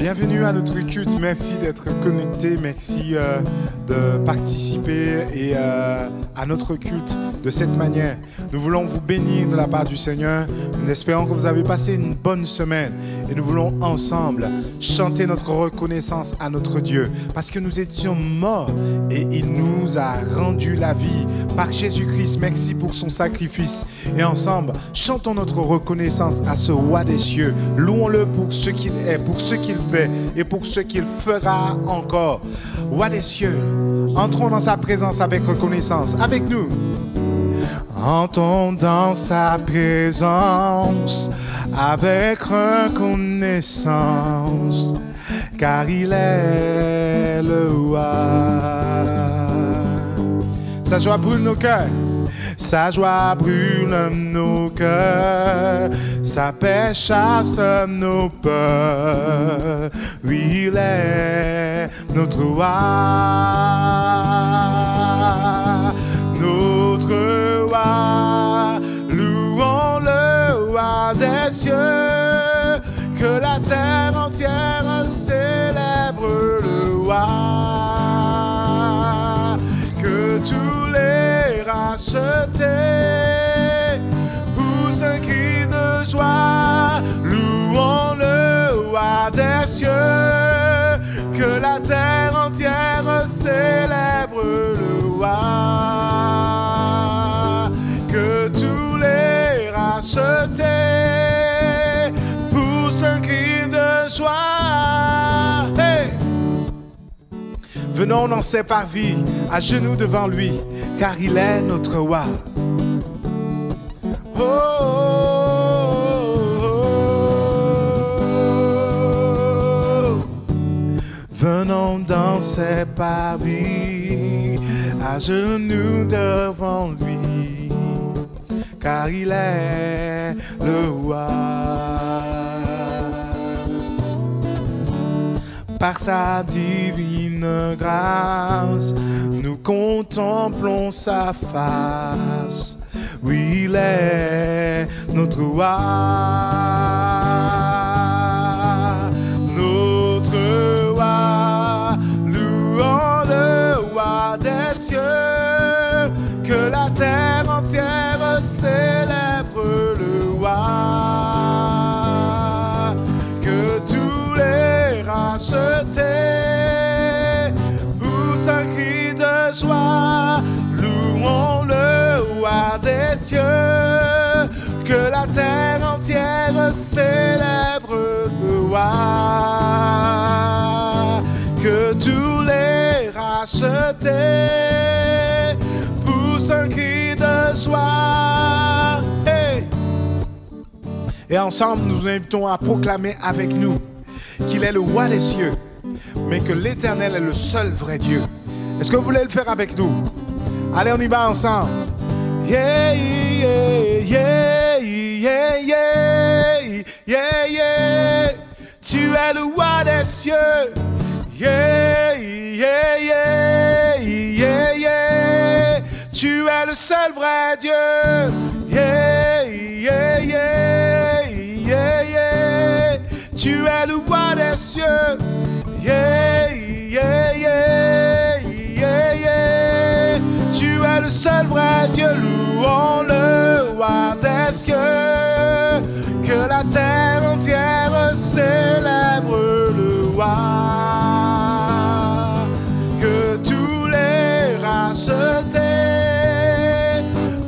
Bienvenue à notre culte, merci d'être connecté, merci de participer à notre culte de cette manière. Nous voulons vous bénir de la part du Seigneur, nous espérons que vous avez passé une bonne semaine et nous voulons ensemble chanter notre reconnaissance à notre Dieu parce que nous étions morts et il nous a rendu la vie par Jésus-Christ. Merci pour son sacrifice et ensemble chantons notre reconnaissance à ce roi des cieux. Louons-le pour ce qu'il est, pour ce qu'il fait et pour ce qu'il fera encore. Roi des cieux, entrons dans sa présence avec reconnaissance. Avec nous. Entrons dans sa présence avec reconnaissance, car il est le roi. Sa joie brûle nos cœurs. Sa joie brûle nos cœurs, sa paix chasse nos peurs. Oui, il est notre roi, notre roi. Louons le roi des cieux, que la terre entière célèbre le roi, que tous les rachetés poussent un cri de joie. Louons le roi des cieux, que la terre entière célèbre le roi, que tous les rachetés poussent un cri de joie. Hey! Venons dans ses parvis, à genoux devant lui, car il est notre roi. Oh, oh, oh. Venons dans ses parvis, à genoux devant lui, car il est le roi. Par sa divine grâce, nous contemplons sa face. Oui, il est notre roi, notre roi. Louons le roi des cieux, que la terre entière célèbre le roi, que tous les rachetés poussent un cri de joie. Louons le roi des cieux, que la terre entière célèbre le roi, que tous les rachetés poussent un cri de joie. Hey! Et ensemble, nous vous invitons à proclamer avec nous qu'il est le roi des cieux, mais que l'Éternel est le seul vrai Dieu. Est-ce que vous voulez le faire avec nous? Allez, on y va ensemble. Yeah, yeah, yeah, yeah, yeah, yeah, yeah. Tu es le roi des cieux. Yeah, yeah, yeah, yeah, yeah. Tu es le seul vrai Dieu. Yeah, yeah, yeah, yeah, yeah. Tu es le roi des cieux. Yeah, yeah, yeah, yeah, yeah. Tu es le seul vrai Dieu. Louons le roi des cieux, que la terre entière célèbre le roi, que tous les rachetés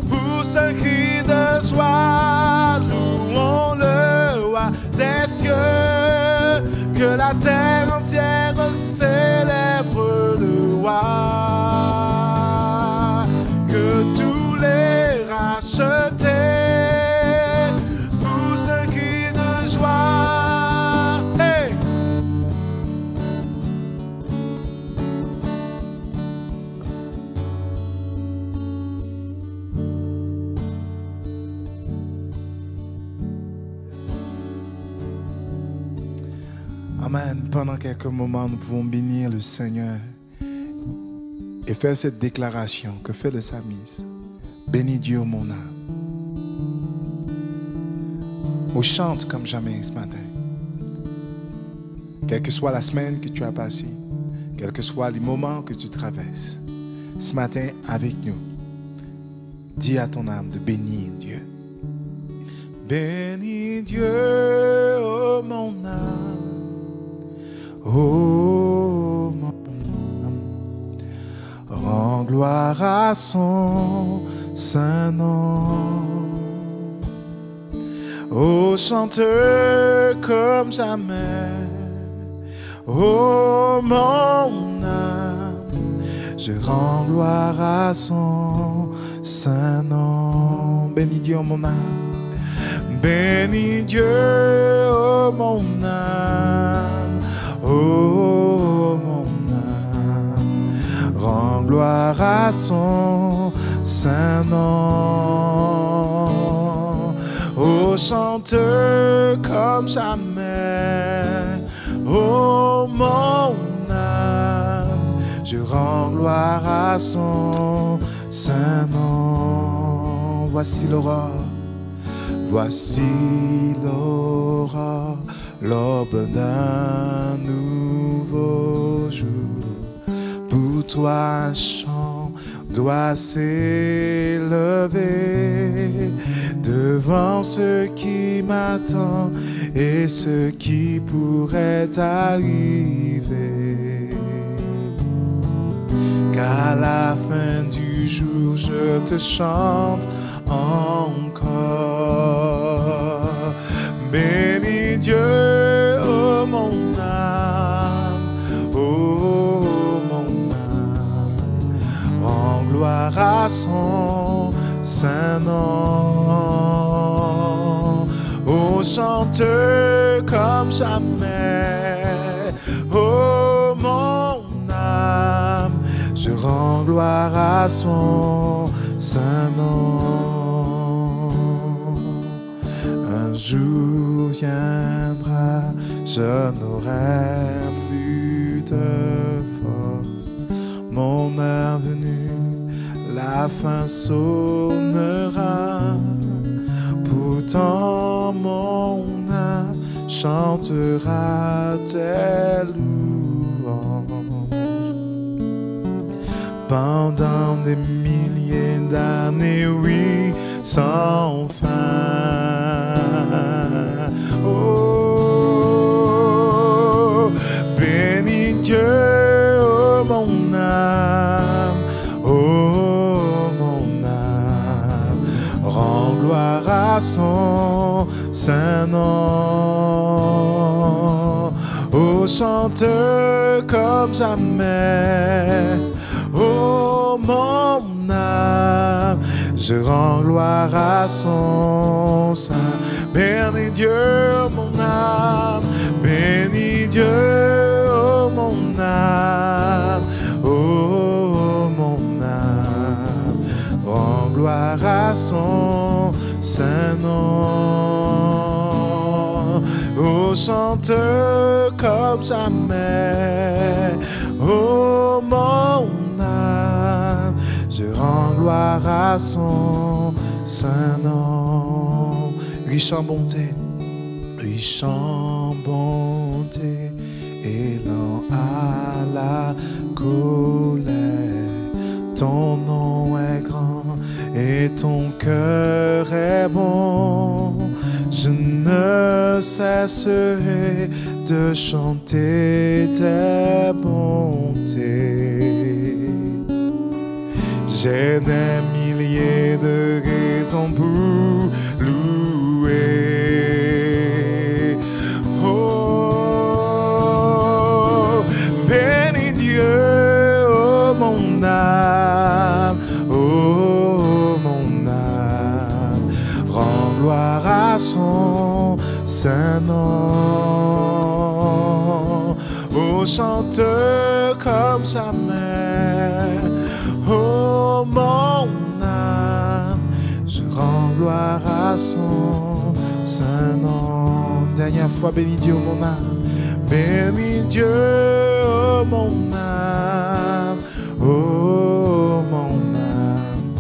poussent un cri de joie. Louons le roi des cieux, que la terre entière célèbre le roi, que tous les rachetés poussent un cri de joie. Hey! Amen. Pendant quelques moments, nous pouvons bénir le Seigneur et faire cette déclaration que fait le psalmiste. Bénis Dieu, mon âme. On chante comme jamais ce matin. Quelle que soit la semaine que tu as passée, quels que soient les moments que tu traverses, ce matin avec nous, dis à ton âme de bénir Dieu. Bénis Dieu, oh mon âme, oh mon âme, rends gloire à son saint nom. Oh, chante comme jamais, oh mon âme, je rends gloire à son saint nom. Bénis Dieu, mon âme. Bénis Dieu, oh mon âme, oh mon âme, rends gloire à son saint nom. Oh, chante comme jamais, oh mon âme, je rends gloire à son saint nom. Voici l'aurore. Voici l'aurore, l'aube d'un nouveau jour. Pour toi un chant doit s'élever devant ce qui m'attend et ce qui pourrait arriver. Qu'à la fin du jour je te chante encore. Bénis Dieu, oh mon âme, oh mon âme, rends gloire à son saint nom. Oh, chante comme jamais, oh mon âme, je rends gloire à son saint nom. Un jour viendra, je n'aurai plus de force. Mon heure venue, la fin sonnera. Pourtant mon âme chantera tes louanges. Pendant des milliers d'années, oui, sans fin. Oh, bénis Dieu, oh mon âme, oh mon âme, rends gloire à son saint nom. Oh, chante comme jamais, oh mon âme, je rends gloire à son sein. Bénis Dieu, mon âme, bénis Dieu, oh mon âme, oh mon âme, rends gloire à son saint nom. Oh, chante comme jamais, oh mon âme, je rends gloire à son saint nom. Riche en bonté, riche en bonté, et lent à la colère. Ton nom est grand et ton cœur est bon. Je ne cesserai de chanter tes bontés. J'ai des milliers de raisons pour louer. Oh, bénis Dieu, oh mon âme, oh mon âme, rends gloire à son saint nom. Oh, chante comme jamais, oh mon âme, je rends gloire à son saint nom. Dernière fois, bénis Dieu, mon âme, bénis Dieu, oh mon âme, oh mon âme,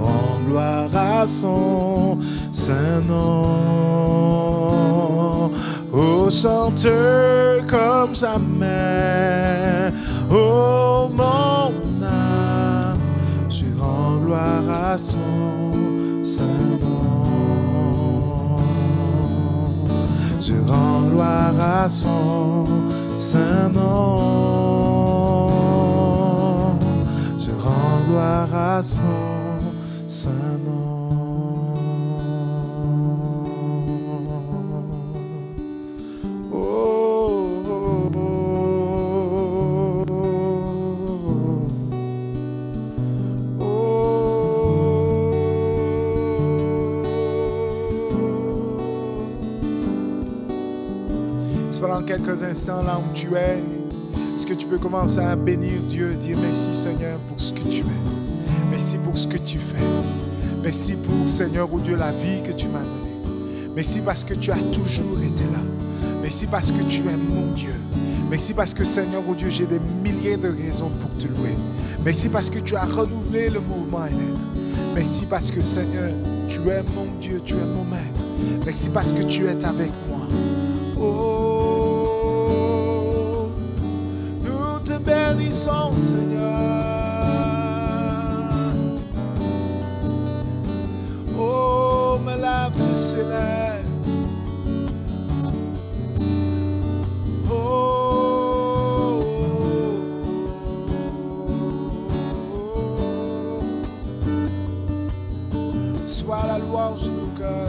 rends gloire à son saint nom. Oh, chante comme comme jamais. Oh mon âme, je rends gloire à son saint nom. Je rends gloire à son saint nom. Je rends gloire à son saint nom. Pendant quelques instants là où tu es, est-ce que tu peux commencer à bénir Dieu, dire merci Seigneur pour ce que tu es, merci pour ce que tu fais, merci pour Seigneur ou Dieu la vie que tu m'as donnée, merci parce que tu as toujours été là, merci parce que tu es mon Dieu, merci parce que Seigneur ou Dieu j'ai des milliers de raisons pour te louer, merci parce que tu as renouvelé le mouvement et l'être, merci parce que Seigneur tu es mon Dieu, tu es mon maître, merci parce que tu es avec moi. Oh, nous te bénissons, Seigneur. Oh, mes lèvres te célèbrent. Oh, sois la louange de nos cœurs,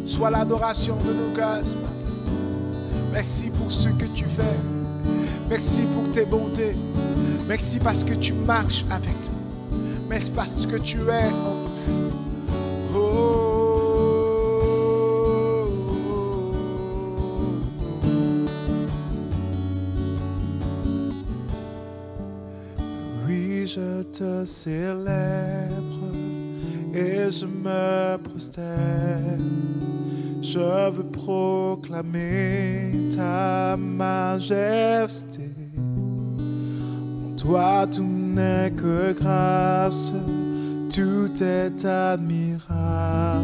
sois l'adoration de nos cœurs. Merci pour ce que tu fais. Merci pour tes bontés. Merci parce que tu marches avec nous. Merci parce que tu es en nous. Oh. Oui, je te célèbre et je me prosterne. Je veux proclamer ta majesté. En toi tout n'est que grâce, tout est admirable.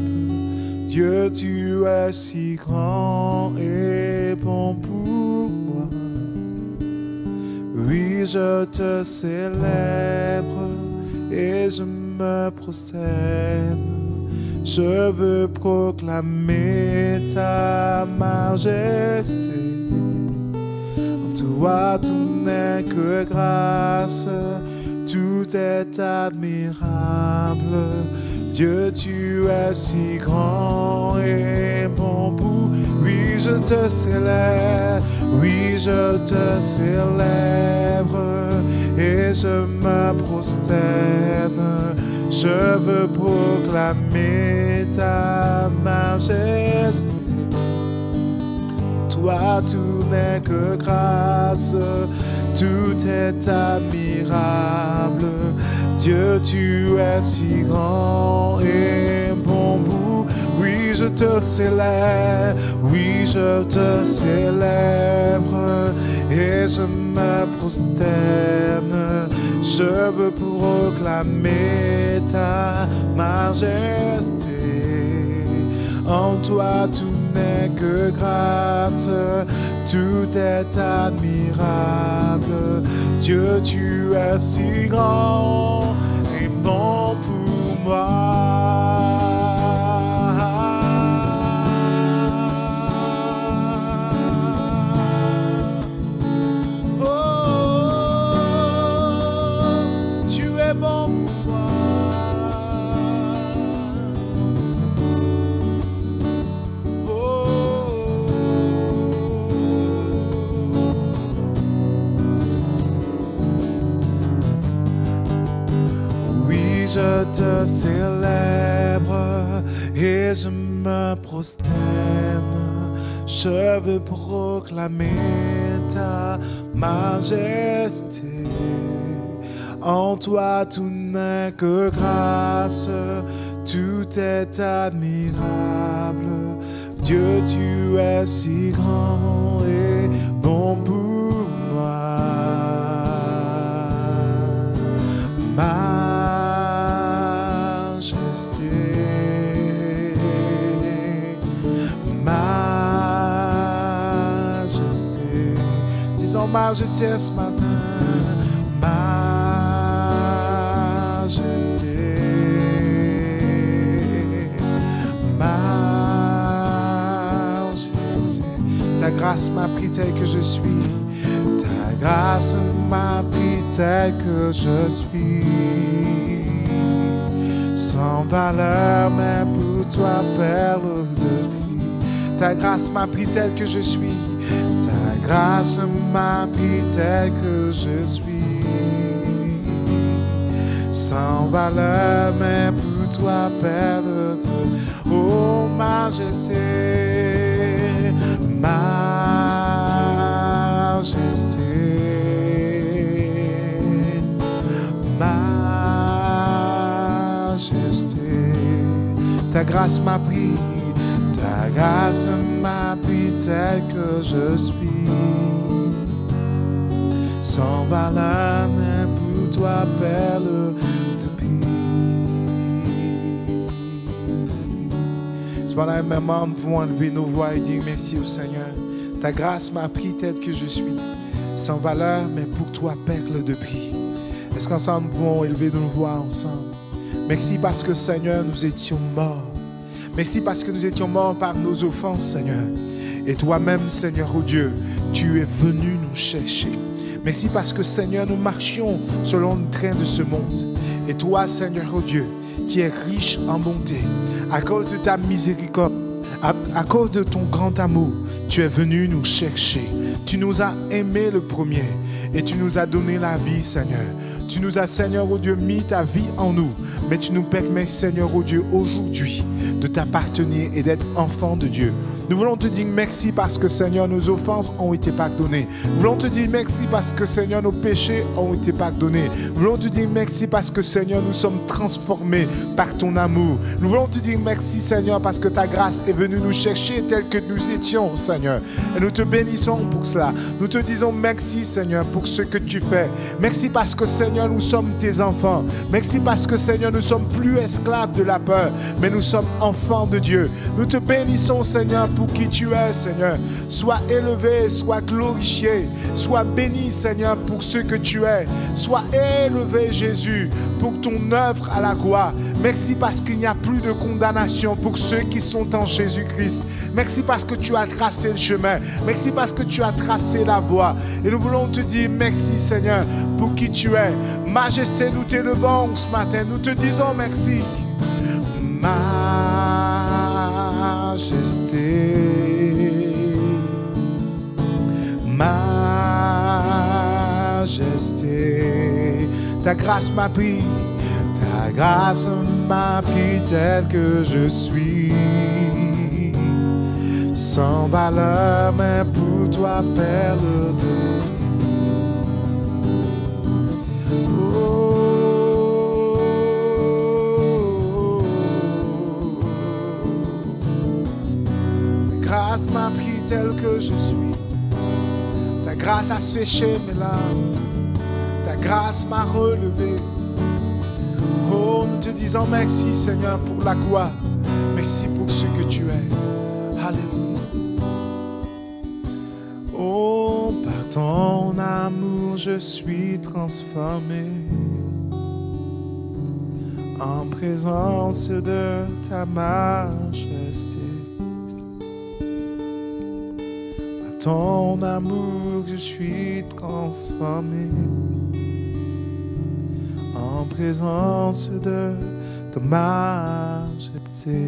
Dieu, tu es si grand et bon pour moi. Oui, je te célèbre et je me prosterne. Je veux proclamer ta majesté. En toi tout n'est que grâce, tout est admirable. Dieu, tu es si grand et bon pour. Oui, je te célèbre, oui, je te célèbre et je me prosterne. Je veux proclamer ta majesté. Toi, tout n'est que grâce, tout est admirable. Dieu, tu es si grand et bon pour. Oui, je te célèbre, oui, je te célèbre et je me prosterne. Je veux proclamer ta majesté. En toi tout n'est que grâce, tout est admirable. Dieu, tu es si grand et bon pour moi. Je te célèbre et je me prosterne. Je veux proclamer ta majesté. En toi tout n'est que grâce, tout est admirable. Dieu, tu es si grand et bon pour moi. Majesté, majesté ce matin. Majesté. Majesté. Ta grâce m'a pris tel que je suis. Ta grâce m'a pris tel que je suis. Sans valeur, mais pour toi, perle de prix. Ta grâce m'a pris tel que je suis. Ta grâce m'a pris tel que je suis. Sans valeur, mais pour toi, perle de prix. Oh, majesté, majesté. Ta grâce m'a pris, ta grâce m'a pris tel que je suis. Sans valeur, mais pour toi, perle de prix. C'est pendant un moment, nous pouvons lever nos voix et dire merci au Seigneur. Ta grâce m'a pris tel que je suis. Sans valeur, mais pour toi, perle de prix. Est-ce qu'ensemble, nous pouvons élever nos voix ensemble? Merci parce que, Seigneur, nous étions morts. Merci parce que nous étions morts par nos offenses, Seigneur. Et toi-même, Seigneur, oh Dieu, tu es venu nous chercher. Merci parce que, Seigneur, nous marchions selon le train de ce monde. Et toi, Seigneur, oh Dieu, qui es riche en bonté, à cause de ta miséricorde, à cause de ton grand amour, tu es venu nous chercher. Tu nous as aimés le premier et tu nous as donné la vie, Seigneur. Tu nous as, Seigneur, oh Dieu, mis ta vie en nous. Mais tu nous permets, Seigneur, oh Dieu, aujourd'hui, de t'appartenir et d'être enfant de Dieu. Nous voulons te dire merci parce que, Seigneur, nos offenses ont été pardonnées. Nous voulons te dire merci parce que, Seigneur, nos péchés ont été pardonnés. Nous voulons te dire merci parce que, Seigneur, nous sommes transformés par ton amour. Nous voulons te dire merci, Seigneur, parce que ta grâce est venue nous chercher tel que nous étions, Seigneur. Et nous te bénissons pour cela. Nous te disons merci, Seigneur, pour ce que tu fais. Merci parce que, Seigneur, nous sommes tes enfants. Merci parce que, Seigneur, nous sommes plus esclaves de la peur, mais nous sommes enfants de Dieu. Nous te bénissons, Seigneur, pour qui tu es, Seigneur. Sois élevé, sois glorifié, sois béni, Seigneur, pour ce que tu es. Sois élevé, Jésus, pour ton œuvre à la croix. Merci parce qu'il n'y a plus de condamnation pour ceux qui sont en Jésus-Christ. Merci parce que tu as tracé le chemin. Merci parce que tu as tracé la voie. Et nous voulons te dire merci, Seigneur, pour qui tu es. Majesté, nous t'élevons ce matin. Nous te disons merci. Majesté, majesté, ta grâce m'a pris, ta grâce m'a pris tel que je suis. Sans valeur, mais pour toi, perle de grâce m'a pris tel que je suis. Ta grâce a séché mes larmes. Ta grâce m'a relevé. Oh, nous te disons merci, Seigneur, pour la gloire. Merci pour ce que tu es. Alléluia. Oh, par ton amour, je suis transformé en présence de ta majesté. Ton amour, je suis transformé en présence de ta majesté.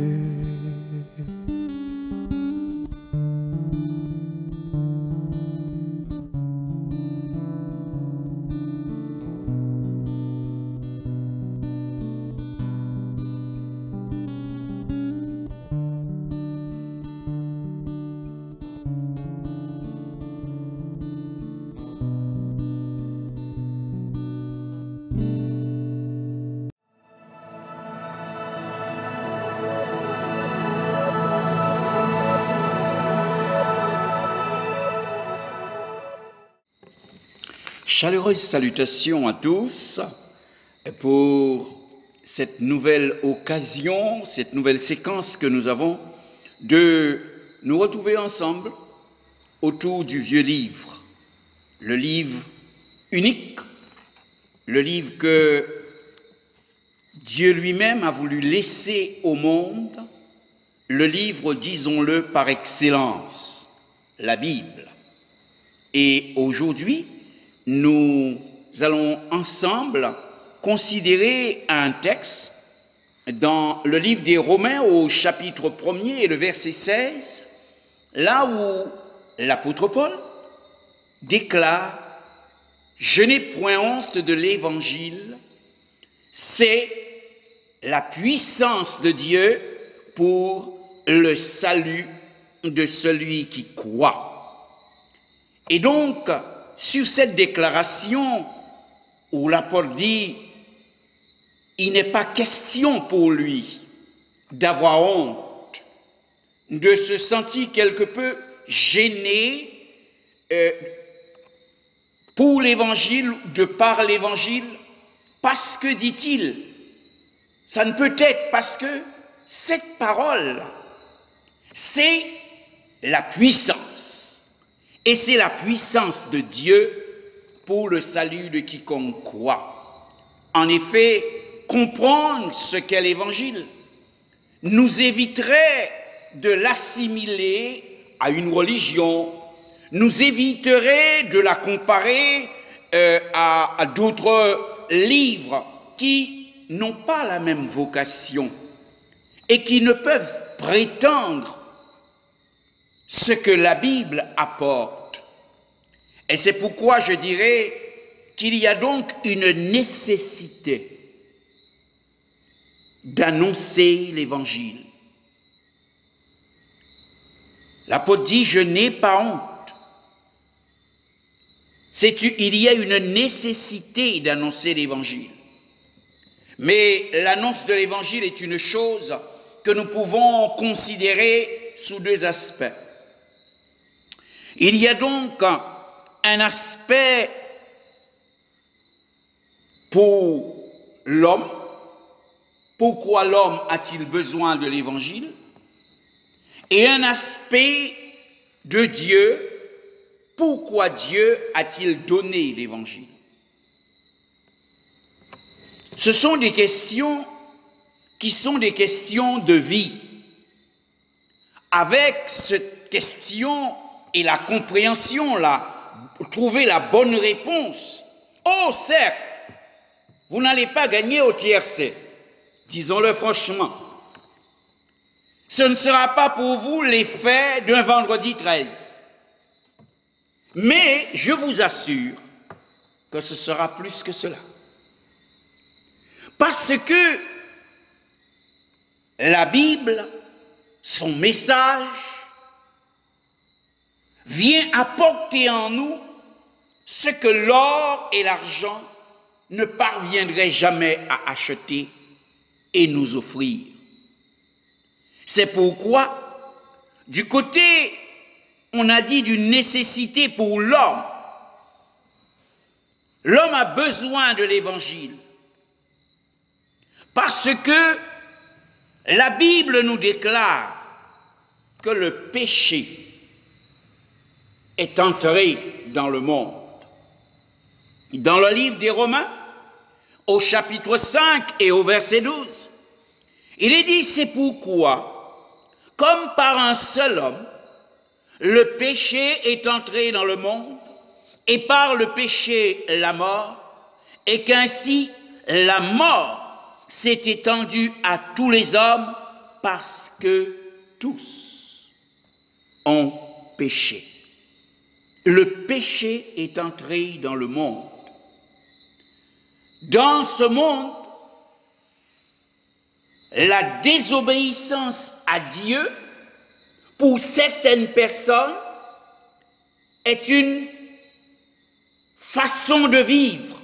Chaleureuse salutation à tous pour cette nouvelle occasion, cette nouvelle séquence que nous avons de nous retrouver ensemble autour du vieux livre, le livre unique, le livre que Dieu lui-même a voulu laisser au monde, le livre, disons-le, par excellence, la Bible. Et aujourd'hui, nous allons ensemble considérer un texte dans le livre des Romains au chapitre 1er et le verset 16, là où l'apôtre Paul déclare « Je n'ai point honte de l'évangile, c'est la puissance de Dieu pour le salut de celui qui croit. » Et donc, sur cette déclaration où l'apôtre dit « Il n'est pas question pour lui d'avoir honte, de se sentir quelque peu gêné pour l'évangile, de par l'évangile, parce que, dit-il, ça ne peut être parce que cette parole, c'est la puissance. Et c'est la puissance de Dieu pour le salut de quiconque croit. En effet, comprendre ce qu'est l'évangile nous éviterait de l'assimiler à une religion, nous éviterait de la comparer à d'autres livres qui n'ont pas la même vocation et qui ne peuvent prétendre ce que la Bible apporte. Et c'est pourquoi je dirais qu'il y a donc une nécessité d'annoncer l'évangile. L'apôtre dit « Je n'ai pas honte ». Il y a une nécessité d'annoncer l'évangile. Mais l'annonce de l'évangile est une chose que nous pouvons considérer sous deux aspects. Il y a donc un aspect pour l'homme. Pourquoi l'homme a-t-il besoin de l'évangile? Et un aspect de Dieu. Pourquoi Dieu a-t-il donné l'évangile? Ce sont des questions qui sont des questions de vie. Avec cette question et la compréhension, trouver la bonne réponse. Oh, certes, vous n'allez pas gagner au tiercé, disons-le franchement. Ce ne sera pas pour vous l'effet d'un vendredi 13. Mais je vous assure que ce sera plus que cela. Parce que la Bible, son message, vient apporter en nous ce que l'or et l'argent ne parviendraient jamais à acheter et nous offrir. C'est pourquoi, du côté, on a dit d'une nécessité pour l'homme. L'homme a besoin de l'évangile. Parce que la Bible nous déclare que le péché est entré dans le monde. Dans le livre des Romains, au chapitre 5 et au verset 12, il est dit, c'est pourquoi, comme par un seul homme, le péché est entré dans le monde, et par le péché la mort, et qu'ainsi la mort s'est étendue à tous les hommes parce que tous ont péché. Le péché est entré dans le monde. Dans ce monde, la désobéissance à Dieu, pour certaines personnes, est une façon de vivre.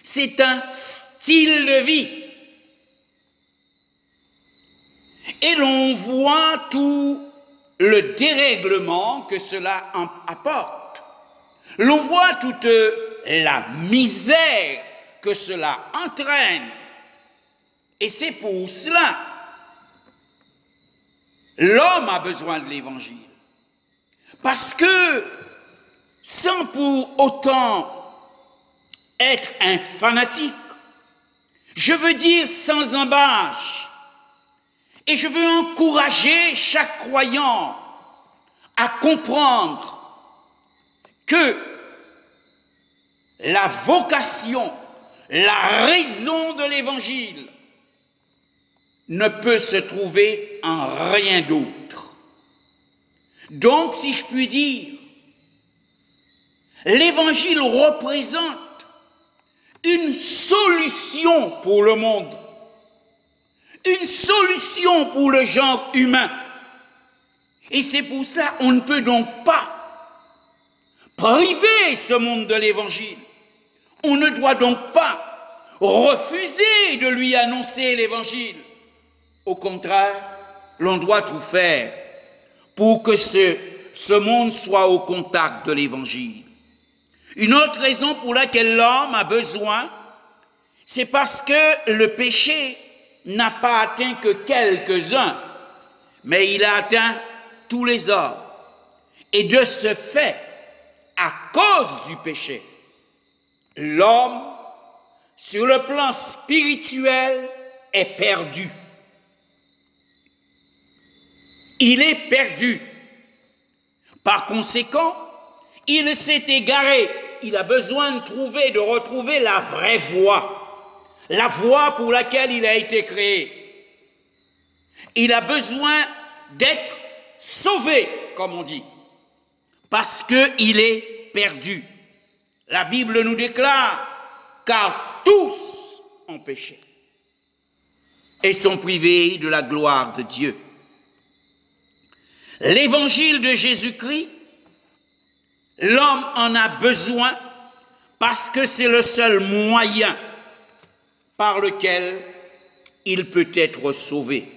C'est un style de vie. Et l'on voit tout le dérèglement que cela apporte. L'on voit toute la misère que cela entraîne. Et c'est pour cela l'homme a besoin de l'évangile. Parce que sans pour autant être un fanatique. Je veux dire sans embâche. Et je veux encourager chaque croyant à comprendre que la vocation, la raison de l'Évangile ne peut se trouver en rien d'autre. Donc, si je puis dire, l'Évangile représente une solution pour le monde, une solution pour le genre humain. Et c'est pour ça qu'on ne peut donc pas priver ce monde de l'Évangile. On ne doit donc pas refuser de lui annoncer l'Évangile. Au contraire, l'on doit tout faire pour que ce monde soit au contact de l'Évangile. Une autre raison pour laquelle l'homme a besoin, c'est parce que le péché n'a pas atteint que quelques-uns, mais il a atteint tous les hommes. Et de ce fait, à cause du péché, l'homme, sur le plan spirituel, est perdu. Il est perdu. Par conséquent, il s'est égaré. Il a besoin de retrouver la vraie voie, la voie pour laquelle il a été créé. Il a besoin d'être sauvé, comme on dit, parce qu'il est perdu. La Bible nous déclare, car tous ont péché et sont privés de la gloire de Dieu. L'évangile de Jésus-Christ, l'homme en a besoin parce que c'est le seul moyen par lequel il peut être sauvé.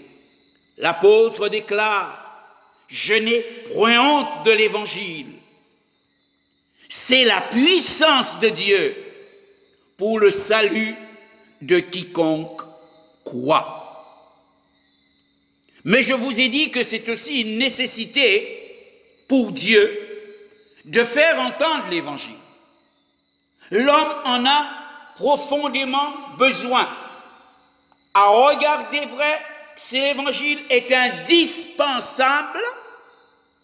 L'apôtre déclare, « Je n'ai point honte de l'évangile. C'est la puissance de Dieu pour le salut de quiconque croit. » Mais je vous ai dit que c'est aussi une nécessité pour Dieu de faire entendre l'évangile. L'homme en a profondément besoin. À regarder vrai, l'évangile est indispensable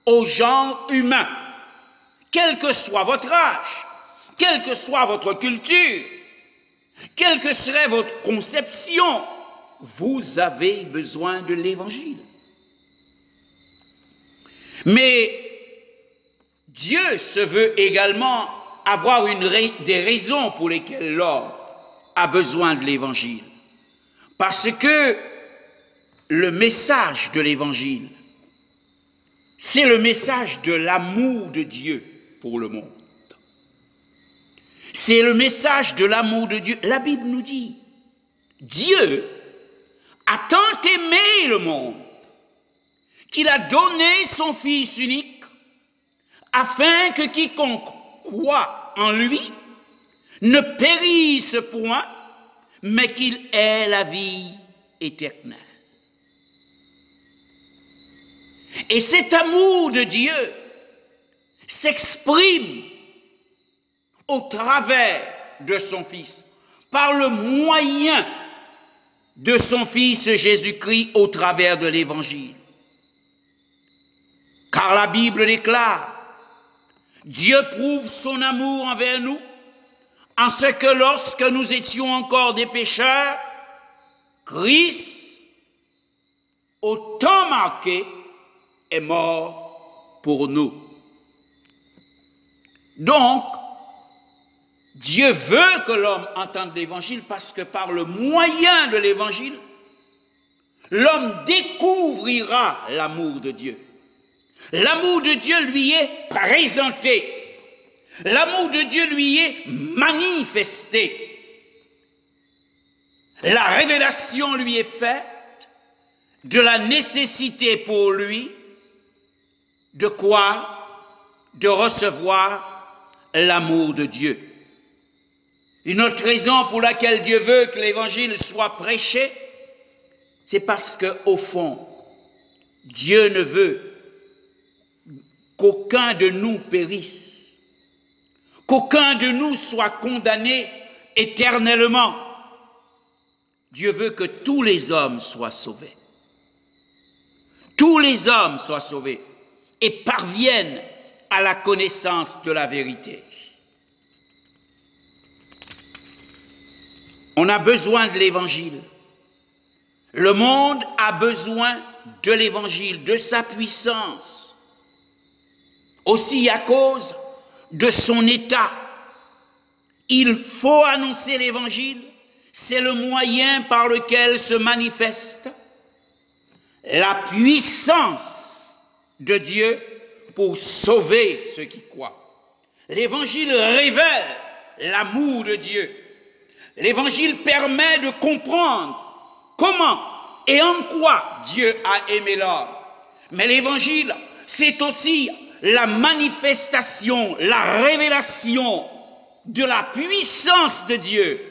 au genre humain. Quel que soit votre âge, quelle que soit votre culture, quelle que serait votre conception, vous avez besoin de l'évangile. Mais Dieu se veut également avoir des raisons pour lesquelles l'homme a besoin de l'évangile. Parce que le message de l'évangile, c'est le message de l'amour de Dieu pour le monde. C'est le message de l'amour de Dieu. La Bible nous dit, Dieu a tant aimé le monde qu'il a donné son Fils unique afin que quiconque croit en lui ne périsse point, mais qu'il ait la vie éternelle. Et cet amour de Dieu s'exprime au travers de son Fils, par le moyen de son Fils Jésus-Christ au travers de l'Évangile. Car la Bible déclare, Dieu prouve son amour envers nous en ce que lorsque nous étions encore des pécheurs, Christ, au temps marqué, est mort pour nous. Donc, Dieu veut que l'homme entende l'Évangile parce que par le moyen de l'Évangile, l'homme découvrira l'amour de Dieu. L'amour de Dieu lui est présenté. L'amour de Dieu lui est manifesté. La révélation lui est faite de la nécessité pour lui de quoi? De recevoir l'amour de Dieu. Une autre raison pour laquelle Dieu veut que l'évangile soit prêché, c'est parce qu'au fond, Dieu ne veut qu'aucun de nous périsse, qu'aucun de nous soit condamné éternellement. Dieu veut que tous les hommes soient sauvés. Tous les hommes soient sauvés et parviennent à la connaissance de la vérité. On a besoin de l'évangile. Le monde a besoin de l'évangile, de sa puissance. Aussi à cause de son état. Il faut annoncer l'évangile. C'est le moyen par lequel se manifeste la puissance de Dieu pour sauver ceux qui croient. L'évangile révèle l'amour de Dieu. L'évangile permet de comprendre comment et en quoi Dieu a aimé l'homme. Mais l'évangile, c'est aussi la manifestation, la révélation de la puissance de Dieu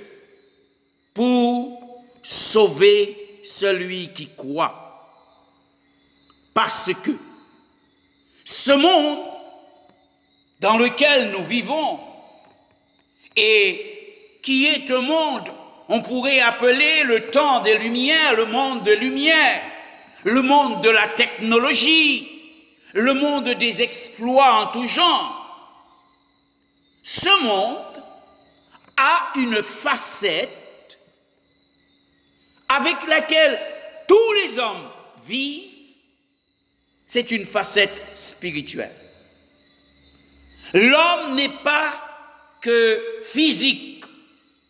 pour sauver celui qui croit. Parce que ce monde dans lequel nous vivons et qui est un monde, on pourrait appeler le temps des Lumières, le monde de lumière, le monde de la technologie, le monde des exploits en tout genre. Ce monde a une facette avec laquelle tous les hommes vivent. C'est une facette spirituelle. L'homme n'est pas que physique,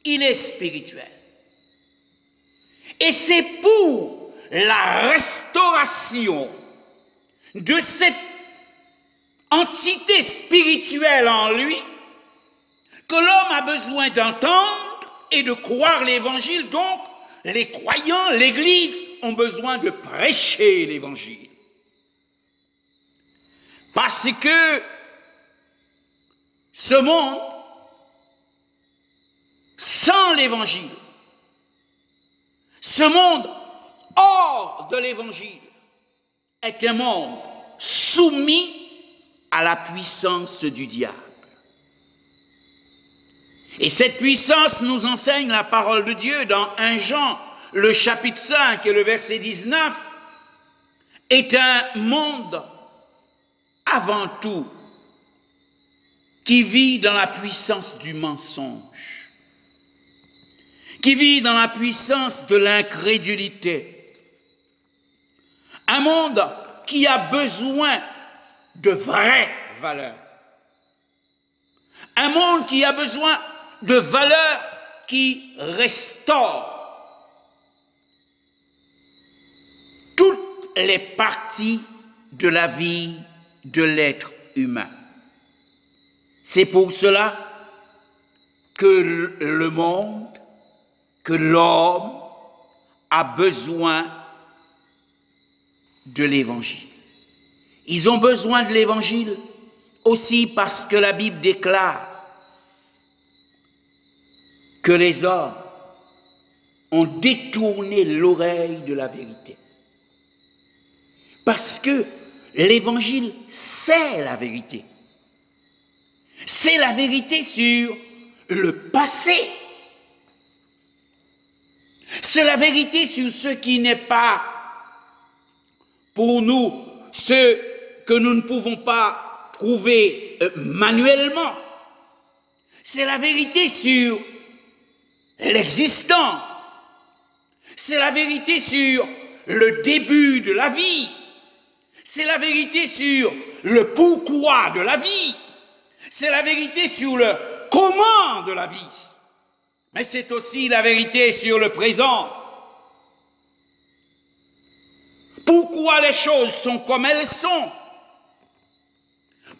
il est spirituel. Et c'est pour la restauration de cette entité spirituelle en lui que l'homme a besoin d'entendre et de croire l'évangile. Donc, les croyants, l'Église, ont besoin de prêcher l'évangile. Parce que ce monde, sans l'évangile, ce monde hors de l'évangile, est un monde soumis à la puissance du diable. Et cette puissance nous enseigne la parole de Dieu dans 1 Jean, le chapitre 5 et le verset 19, est un monde avant tout qui vit dans la puissance du mensonge, qui vit dans la puissance de l'incrédulité. Un monde qui a besoin de vraies valeurs. Un monde qui a besoin de valeurs qui restaurent toutes les parties de la vie de l'être humain. C'est pour cela que le monde, que l'homme a besoin de l'évangile. Ils ont besoin de l'évangile aussi parce que la Bible déclare que les hommes ont détourné l'oreille de la vérité. Parce que l'évangile, c'est la vérité. C'est la vérité sur le passé. C'est la vérité sur ce qui n'est pas pour nous, ce que nous ne pouvons pas trouver manuellement. C'est la vérité sur l'existence. C'est la vérité sur le début de la vie. C'est la vérité sur le pourquoi de la vie. C'est la vérité sur le comment de la vie. Mais c'est aussi la vérité sur le présent. Pourquoi les choses sont comme elles sont?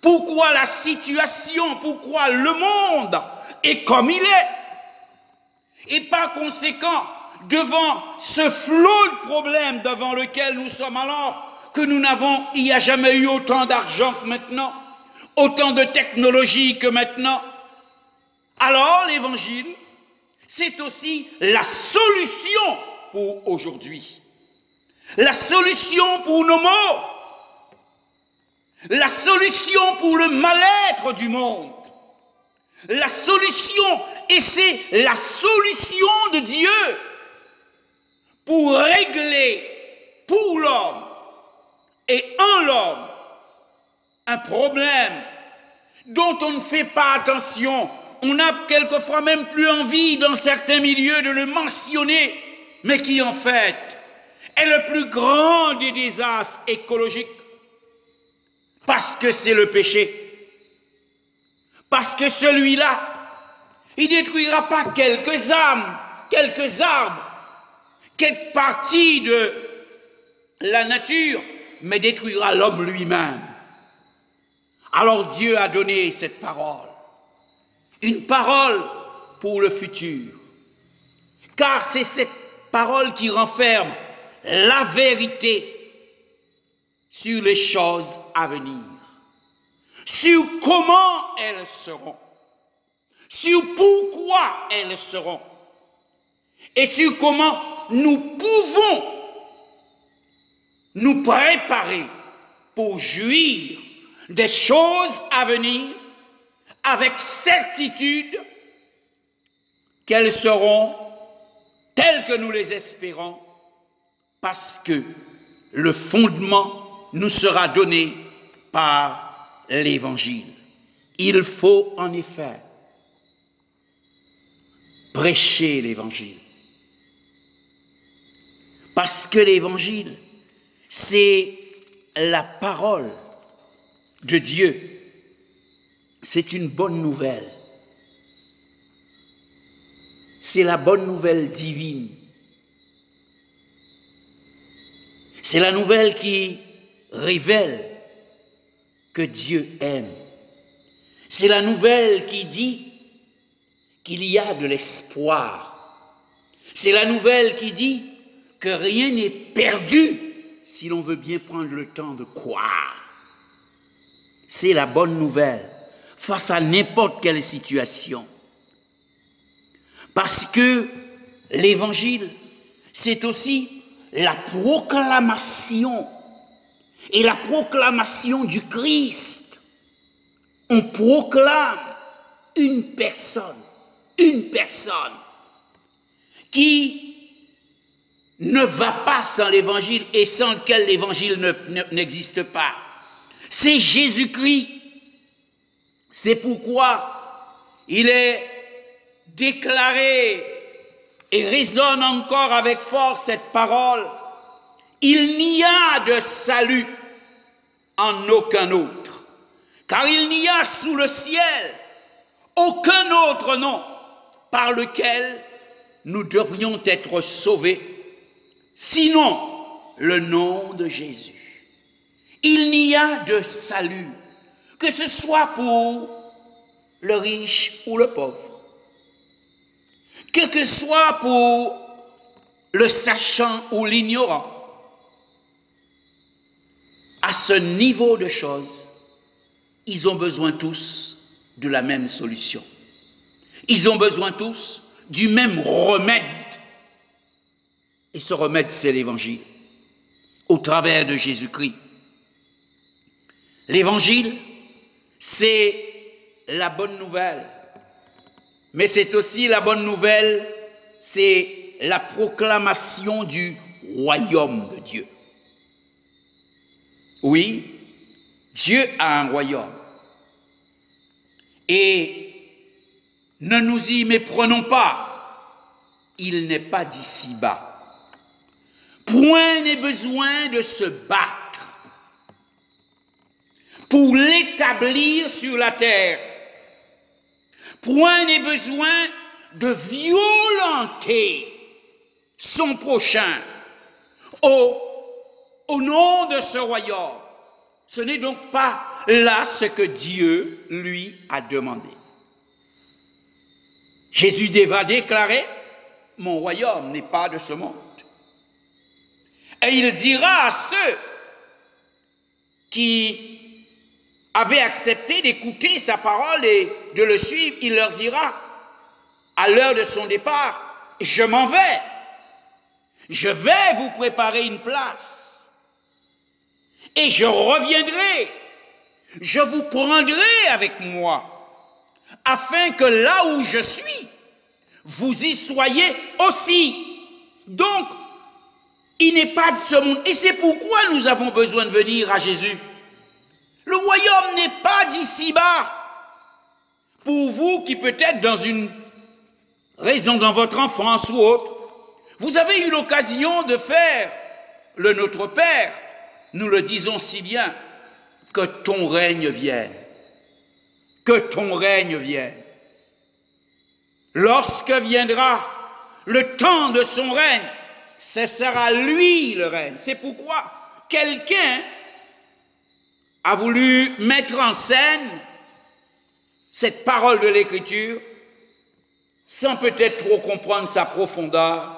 Pourquoi la situation, pourquoi le monde est comme il est? Et par conséquent, devant ce flot de problèmes devant lequel nous sommes, alors que il n'y a jamais eu autant d'argent que maintenant, autant de technologie que maintenant, alors l'évangile, c'est aussi la solution pour aujourd'hui. La solution pour nos maux. La solution pour le mal-être du monde. La solution, et c'est la solution de Dieu pour régler pour l'homme et en l'homme un problème dont on ne fait pas attention. On n'a quelquefois même plus envie dans certains milieux de le mentionner, mais qui en fait est le plus grand des désastres écologiques. Parce que c'est le péché. Parce que celui-là, il ne détruira pas quelques âmes, quelques arbres, quelques parties de la nature, mais détruira l'homme lui-même. Alors Dieu a donné cette parole, une parole pour le futur. Car c'est cette parole qui renferme la vérité sur les choses à venir, sur comment elles seront, sur pourquoi elles seront, et sur comment nous pouvons nous préparer pour jouir des choses à venir avec certitude qu'elles seront telles que nous les espérons, parce que le fondement nous sera donné par l'Évangile. Il faut en effet prêcher l'Évangile. Parce que l'Évangile, c'est la parole de Dieu. C'est une bonne nouvelle. C'est la bonne nouvelle divine. C'est la nouvelle qui révèle que Dieu aime. C'est la nouvelle qui dit qu'il y a de l'espoir. C'est la nouvelle qui dit que rien n'est perdu si l'on veut bien prendre le temps de croire. C'est la bonne nouvelle face à n'importe quelle situation. Parce que l'Évangile, c'est aussi la proclamation et la proclamation du Christ. On proclame une personne qui ne va pas sans l'Évangile et sans lequel l'Évangile n'existe pas. C'est Jésus-Christ. C'est pourquoi il est déclaré et résonne encore avec force cette parole. Il n'y a de salut en aucun autre, car il n'y a sous le ciel aucun autre nom par lequel nous devrions être sauvés, sinon le nom de Jésus. Il n'y a de salut, que ce soit pour le riche ou le pauvre, que soit pour le sachant ou l'ignorant. À ce niveau de choses, ils ont besoin tous de la même solution. Ils ont besoin tous du même remède. Et ce remède, c'est l'Évangile, au travers de Jésus-Christ. L'Évangile, c'est la bonne nouvelle. Mais c'est aussi la bonne nouvelle, c'est la proclamation du royaume de Dieu. Oui, Dieu a un royaume. Et ne nous y méprenons pas, il n'est pas d'ici-bas. Point n'est besoin de se battre pour l'établir sur la terre. Point n'est besoin de violenter son prochain au nom de ce royaume. Ce n'est donc pas là ce que Dieu lui a demandé. Jésus va déclarer, mon royaume n'est pas de ce monde. Et il dira à ceux qui avaient accepté d'écouter sa parole et de le suivre, il leur dira, à l'heure de son départ, je m'en vais. Je vais vous préparer une place. Et je reviendrai. Je vous prendrai avec moi, afin que là où je suis, vous y soyez aussi. Donc, il n'est pas de ce monde. Et c'est pourquoi nous avons besoin de venir à Jésus. Le royaume n'est pas d'ici-bas. Pour vous qui peut-être dans une raison dans votre enfance ou autre, vous avez eu l'occasion de faire le Notre Père. Nous le disons si bien, que ton règne vienne. Que ton règne vienne. Lorsque viendra le temps de son règne, ce sera lui le règne. C'est pourquoi quelqu'un a voulu mettre en scène cette parole de l'Écriture sans peut-être trop comprendre sa profondeur.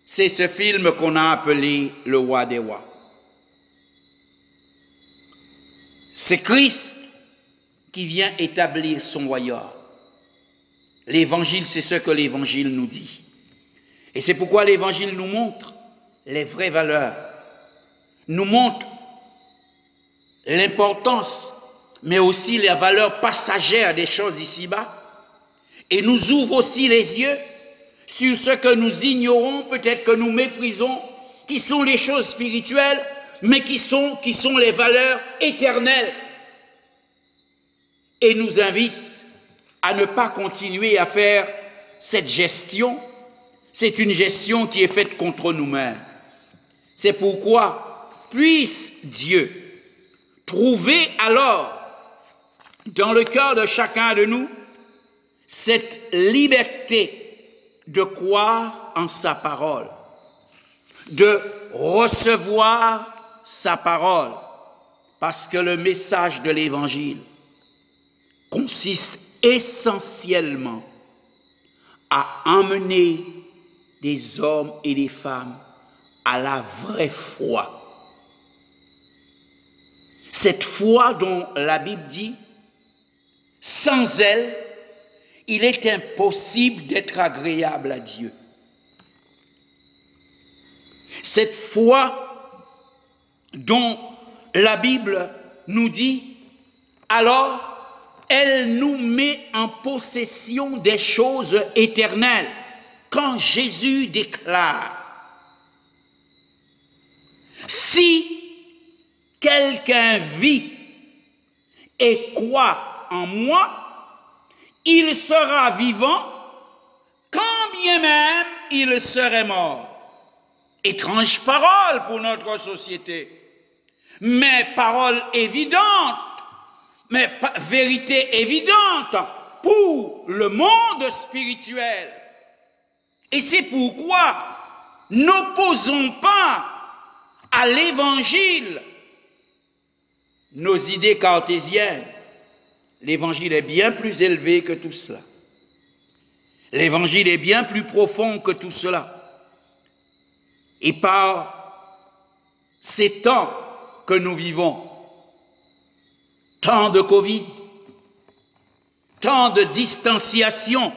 C'est ce film qu'on a appelé Le Roi des Rois. C'est Christ qui vient établir son royaume. L'évangile, c'est ce que l'évangile nous dit. Et c'est pourquoi l'évangile nous montre les vraies valeurs, nous montre l'importance, mais aussi les valeurs passagères des choses d'ici-bas, et nous ouvre aussi les yeux sur ce que nous ignorons, peut-être que nous méprisons, qui sont les choses spirituelles, mais qui sont les valeurs éternelles, et nous invite à ne pas continuer à faire cette gestion. C'est une gestion qui est faite contre nous-mêmes. C'est pourquoi puisse Dieu trouver alors dans le cœur de chacun de nous cette liberté de croire en sa parole, de recevoir sa parole, parce que le message de l'Évangile consiste essentiellement à emmener des hommes et des femmes à la vraie foi. Cette foi dont la Bible dit, sans elle, il est impossible d'être agréable à Dieu. Cette foi dont la Bible nous dit, alors, elle nous met en possession des choses éternelles. Quand Jésus déclare, si quelqu'un vit et croit en moi, il sera vivant, quand bien même il serait mort. Étrange parole pour notre société, mais parole évidente, mais vérité évidente pour le monde spirituel. Et c'est pourquoi n'opposons pas à l'évangile nos idées cartésiennes. L'évangile est bien plus élevé que tout cela. L'évangile est bien plus profond que tout cela. Et par ces temps que nous vivons, temps de Covid, temps de distanciation,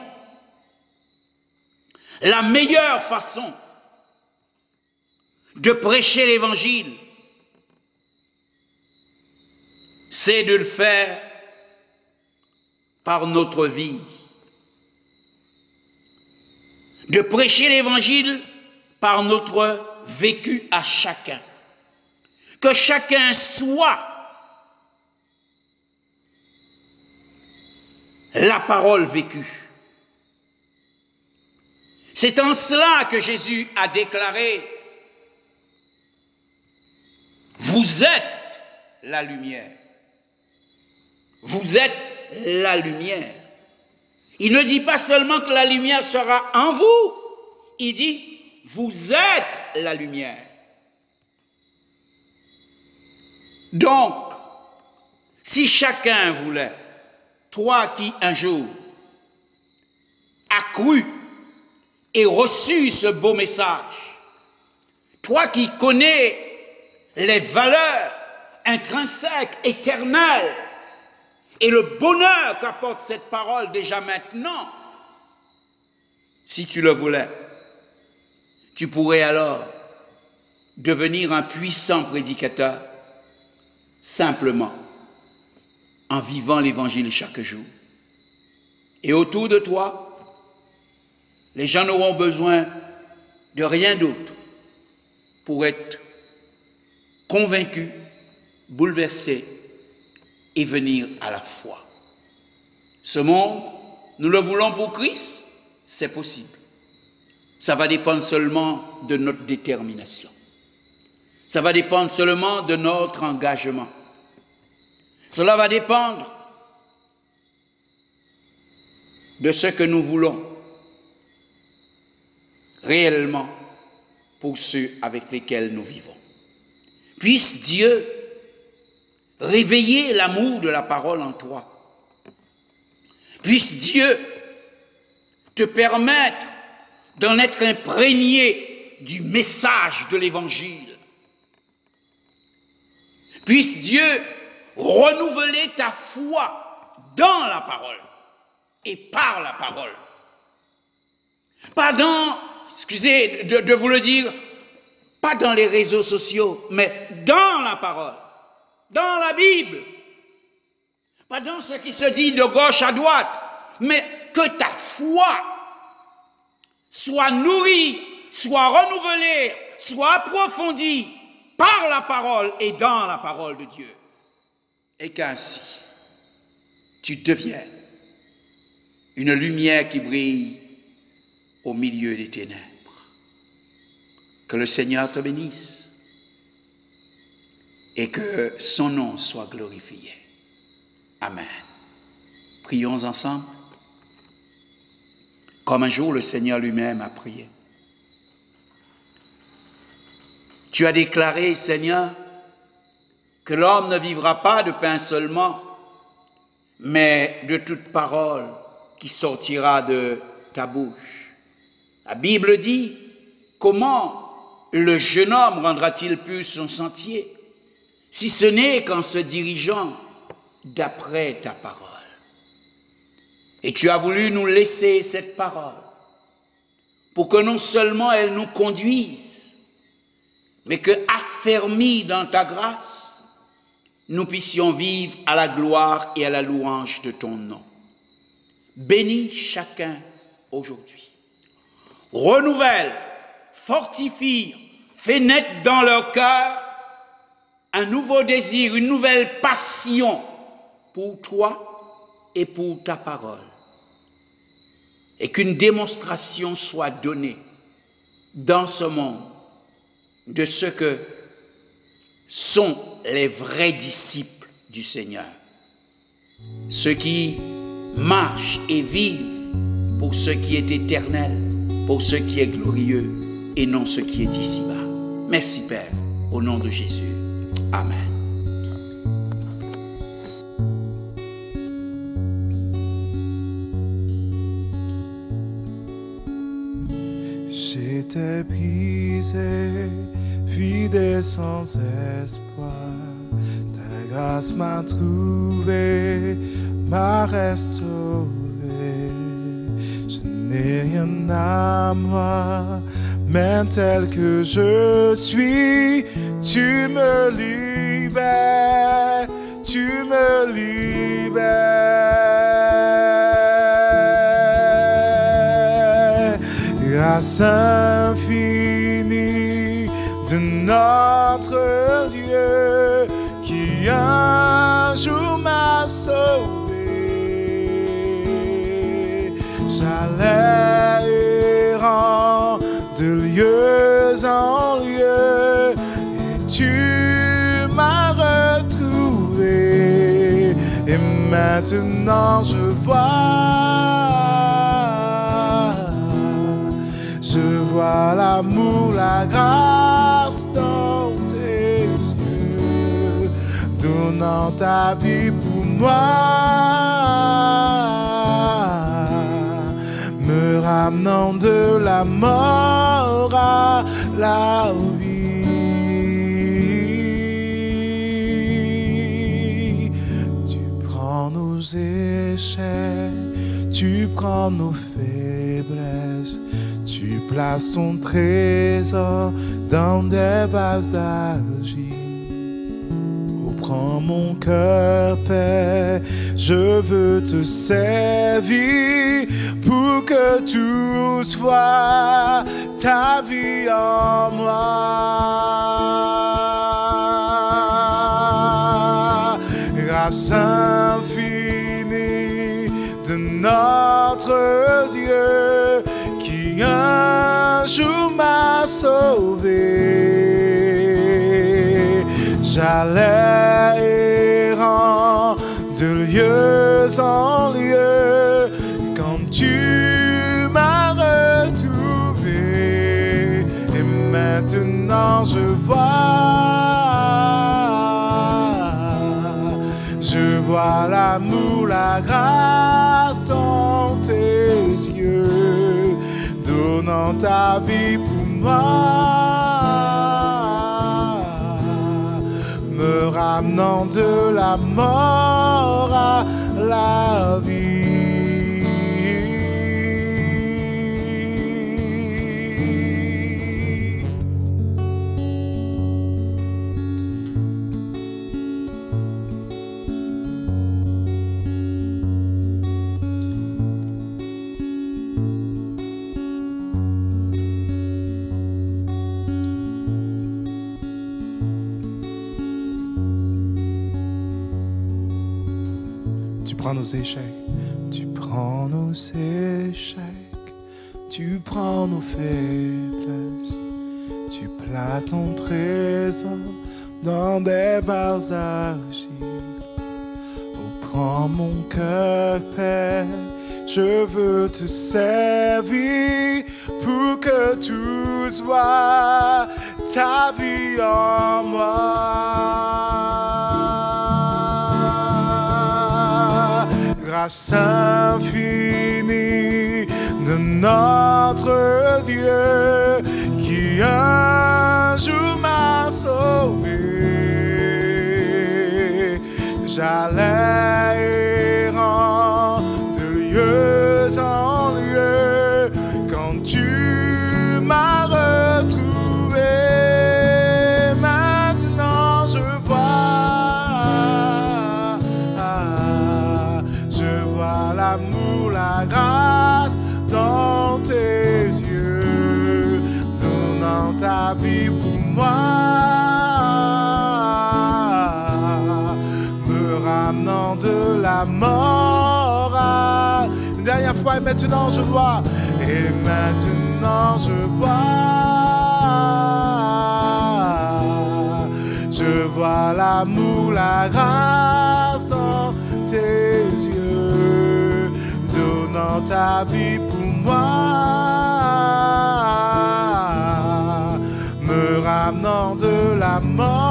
la meilleure façon de prêcher l'évangile, c'est de le faire par notre vie. De prêcher l'évangile par notre vécu à chacun. Que chacun soit la parole vécue. C'est en cela que Jésus a déclaré: vous êtes la lumière. Vous êtes la lumière. Il ne dit pas seulement que la lumière sera en vous, il dit vous êtes la lumière. Donc, si chacun voulait, toi qui un jour as cru et reçu ce beau message, toi qui connais les valeurs intrinsèques, éternelles, et le bonheur qu'apporte cette parole déjà maintenant, si tu le voulais, tu pourrais alors devenir un puissant prédicateur, simplement en vivant l'évangile chaque jour. Et autour de toi, les gens n'auront besoin de rien d'autre pour être convaincus, bouleversés et venir à la foi. Ce monde, nous le voulons pour Christ, c'est possible. Ça va dépendre seulement de notre détermination. Ça va dépendre seulement de notre engagement. Cela va dépendre de ce que nous voulons réellement pour ceux avec lesquels nous vivons. Puisse Dieu réveiller l'amour de la parole en toi. Puisse Dieu te permettre d'en être imprégné du message de l'Évangile. Puisse Dieu renouveler ta foi dans la parole et par la parole. Pas dans, excusez de vous le dire, pas dans les réseaux sociaux, mais dans la parole, dans la Bible. Pas dans ce qui se dit de gauche à droite, mais que ta foi soit nourrie, soit renouvelée, soit approfondie par la parole et dans la parole de Dieu. Et qu'ainsi, tu deviennes une lumière qui brille au milieu des ténèbres. Que le Seigneur te bénisse et que son nom soit glorifié. Amen. Prions ensemble, comme un jour le Seigneur lui-même a prié. Tu as déclaré, Seigneur, que l'homme ne vivra pas de pain seulement, mais de toute parole qui sortira de ta bouche. La Bible dit, comment le jeune homme rendra-t-il plus son sentier, si ce n'est qu'en se dirigeant d'après ta parole. Et tu as voulu nous laisser cette parole pour que non seulement elle nous conduise, mais que, affermis dans ta grâce, nous puissions vivre à la gloire et à la louange de ton nom. Bénis chacun aujourd'hui. Renouvelle, fortifie, fais naître dans leur cœur un nouveau désir, une nouvelle passion pour toi et pour ta parole. Et qu'une démonstration soit donnée dans ce monde de ce que sont les vrais disciples du Seigneur. Ceux qui marchent et vivent pour ce qui est éternel, pour ce qui est glorieux et non ce qui est ici-bas. Merci Père, au nom de Jésus. Amen. J'étais brisé, vide et sans espoir. Ta grâce m'a trouvé, m'a restauré. Je n'ai rien à moi, même tel que je suis. Tu me libères, tu me libères. Grâce infinie de notre Dieu qui un jour m'a sauvé. J'allais errant de lieu en lieu et tu m'as retrouvé. Et maintenant je vois l'amour, la grâce dans tes yeux, donnant ta vie pour moi, me ramenant de la mort à la vie. Tu prends nos échecs, tu prends nos faiblesses, tu places ton trésor dans des vases d'argile. Oh, prends mon cœur, Père, je veux te servir pour que tout soit ta vie en moi. Grâce infinie de notre Dieu qui un jour m'a sauvé. J'allais errant de lieu en lieu quand tu m'as retrouvé. Et maintenant je vois l'amour, la grâce dans tes yeux, donnant ta vie pour moi, me ramenant de la mort à la vie. Tu prends nos échecs, tu prends nos échecs, tu prends nos faiblesses, tu places ton trésor dans des barres d'argile. Oh, prends mon cœur, Père, je veux te servir pour que tout soit ta vie en moi. Grâce infinie de notre Dieu qui un jour m'a sauvé. J'allais errant de lieu en lieu quand tu m'as retrouvé. Maintenant je vois l'amour, la grâce dans tes yeux, donnant ta vie pour moi, me ramenant de la mort à... Une dernière fois, et maintenant je vois, et maintenant je vois l'amour, la grâce dans tes yeux, donnant ta vie pour moi, me ramenant de la mort